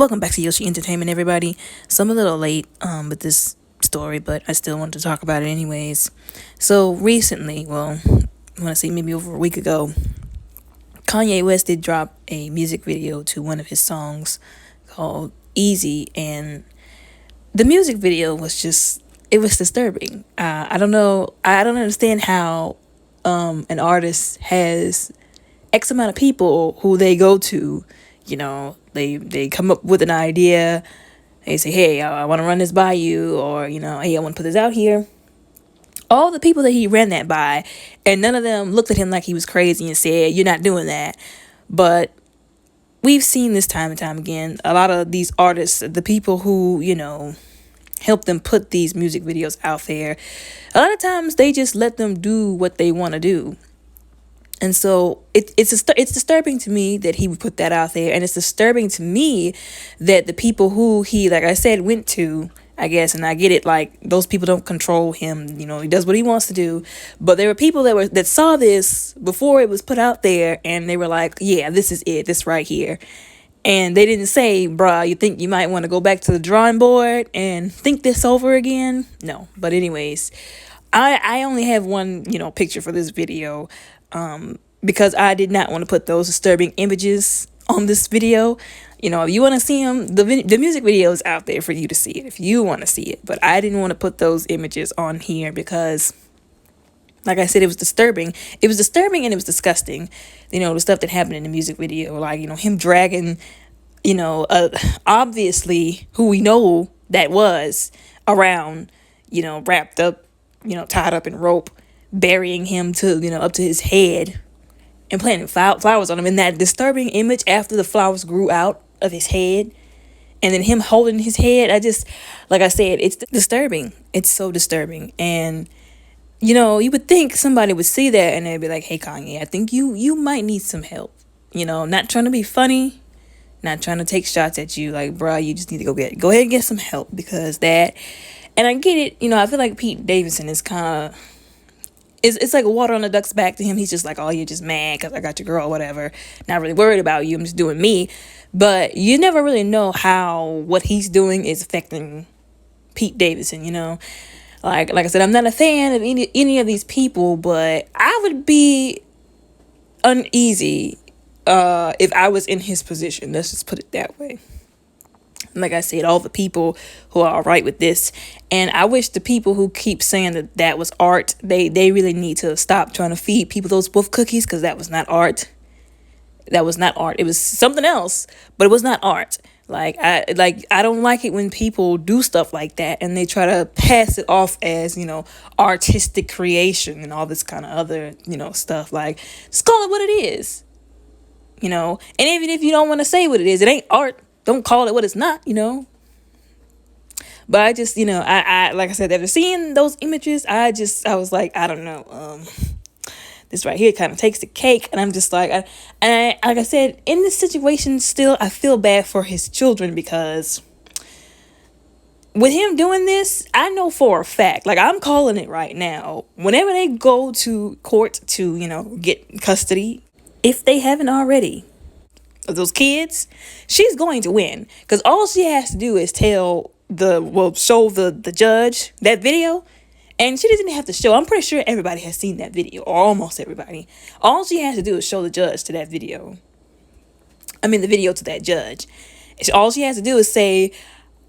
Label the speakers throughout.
Speaker 1: Welcome back to Yoshi Entertainment, everybody. So I'm a little late with this story, but I still wanted to talk about it anyways. So recently, I want to say maybe over a week ago, Kanye West did drop a music video to one of his songs called Easy, and the music video was it was disturbing. I don't know, I don't understand how an artist has X amount of people who they go to. They come up with an idea. They say, hey, I want to run this by you, or hey, I want to put this out here. All the people that he ran that by, and none of them looked at him like he was crazy and said, you're not doing that. But we've seen this time and time again. A lot of these artists, the people who help them put these music videos out there, a lot of times they just let them do what they want to do. And so it's disturbing to me that he would put that out there. And it's disturbing to me that the people who he, like I said, went to, I guess, and I get it, like, those people don't control him. He does what he wants to do. But there were people that saw this before it was put out there, and they were like, yeah, this is it, this right here. And they didn't say, bruh, you think you might want to go back to the drawing board and think this over again? No. But anyways, I only have one, picture for this video. Because I did not want to put those disturbing images on this video. If you want to see them, the music video is out there for you to see it if you want to see it. But I didn't want to put those images on here because, like I said, it was disturbing. It was disturbing and it was disgusting. The stuff that happened in the music video, like, him dragging, obviously who we know that was around, wrapped up, tied up in rope, burying him to, up to his head and planting flowers on him. And that disturbing image after the flowers grew out of his head and then him holding his head. Like I said, it's disturbing. It's so disturbing. And, you would think somebody would see that and they'd be like, hey, Kanye, I think you might need some help. Not trying to be funny, not trying to take shots at you. Like, bro, you just need to go ahead and get some help because that. And I get it. I feel like Pete Davidson is kind of, it's like water on a duck's back to him. He's just like, oh, you're just mad because I got your girl, whatever. Not really worried about you. I'm just doing me. But you never really know how what he's doing is affecting Pete Davidson, Like I said, I'm not a fan of any of these people, but I would be uneasy if I was in his position. Let's just put it that way. Like I said, all the people who are all right with this. And I wish the people who keep saying that was art, they really need to stop trying to feed people those wolf cookies, because that was not art. That was not art. It was something else, but it was not art. I don't like it when people do stuff like that and they try to pass it off as, artistic creation and all this kind of other, stuff. Like, just call it what it is. And even if you don't want to say what it is, it ain't art. Don't call it what it's not, But I just, I like I said, after seeing those images, I was like, I don't know, this right here kind of takes the cake. And I'm just like, like I said, in this situation, still, I feel bad for his children because with him doing this, I know for a fact, like, I'm calling it right now, whenever they go to court to, get custody, if they haven't already, of those kids, she's going to win, because all she has to do is show the judge that video, and she doesn't have to show. I'm pretty sure everybody has seen that video, or almost everybody. All she has to do is show the judge to that video. I mean, the video to that judge. All she has to do is say,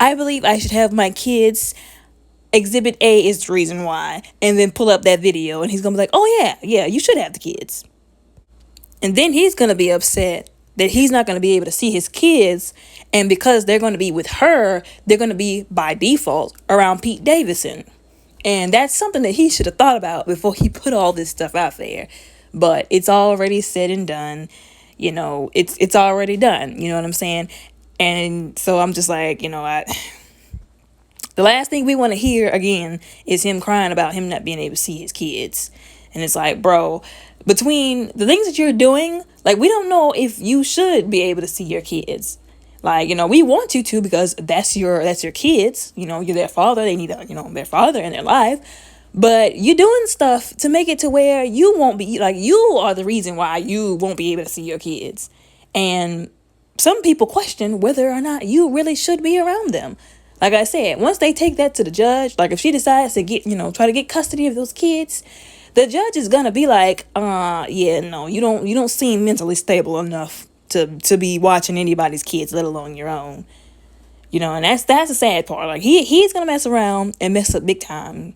Speaker 1: I believe I should have my kids. Exhibit A is the reason why, and then pull up that video, and he's gonna be like, oh yeah, you should have the kids. And then he's gonna be upset that he's not going to be able to see his kids. And because they're going to be with her, they're going to be by default around Pete Davidson. And that's something that he should have thought about before he put all this stuff out there. But it's already said and done. It's already done. You know what I'm saying? And so I'm just like, the last thing we want to hear again is him crying about him not being able to see his kids. And it's like, bro, between the things that you're doing, like, we don't know if you should be able to see your kids. Like, we want you to, because that's your kids. You're their father. They need their father in their life. But you're doing stuff to make it to where you won't be, like, you are the reason why you won't be able to see your kids. And some people question whether or not you really should be around them. Like I said, once they take that to the judge, like if she decides to get, try to get custody of those kids, the judge is gonna be like, yeah, no, you don't seem mentally stable enough to be watching anybody's kids, let alone your own. And that's the sad part. Like he's gonna mess around and mess up big time.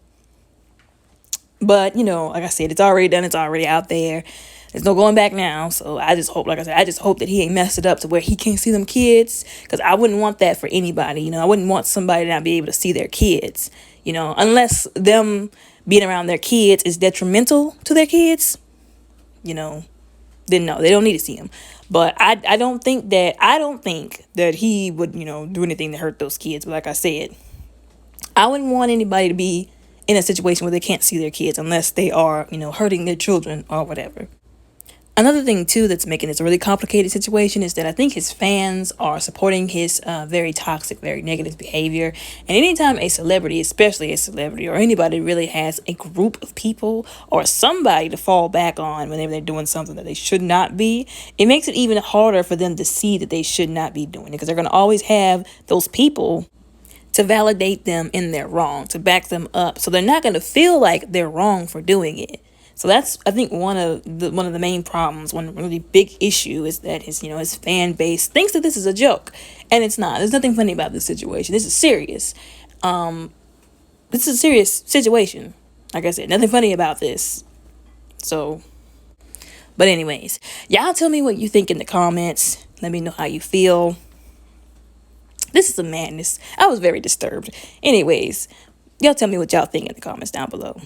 Speaker 1: But like I said, it's already done. It's already out there. There's no going back now. So I just hope, like I said, I just hope that he ain't messed it up to where he can't see them kids. Because I wouldn't want that for anybody. I wouldn't want somebody to not be able to see their kids. Unless them being around their kids is detrimental to their kids. Then no, they don't need to see him. But I don't think that he would do anything to hurt those kids. But like I said, I wouldn't want anybody to be in a situation where they can't see their kids unless they are hurting their children or whatever. Another thing too that's making this a really complicated situation is that I think his fans are supporting his very toxic, very negative behavior. And anytime a celebrity, especially a celebrity or anybody, really has a group of people or somebody to fall back on whenever they're doing something that they should not be, it makes it even harder for them to see that they should not be doing it, because they're going to always have those people to validate them in their wrong, to back them up. So they're not going to feel like they're wrong for doing it. So that's, I think, one of the main problems. One really big issue is that his fan base thinks that this is a joke, and it's not. There's nothing funny about this situation. This is serious. This is a serious situation. Like I said, nothing funny about this. So, but anyways, y'all tell me what you think in the comments. Let me know how you feel. This is a madness. I was very disturbed. Anyways, y'all tell me what y'all think in the comments down below.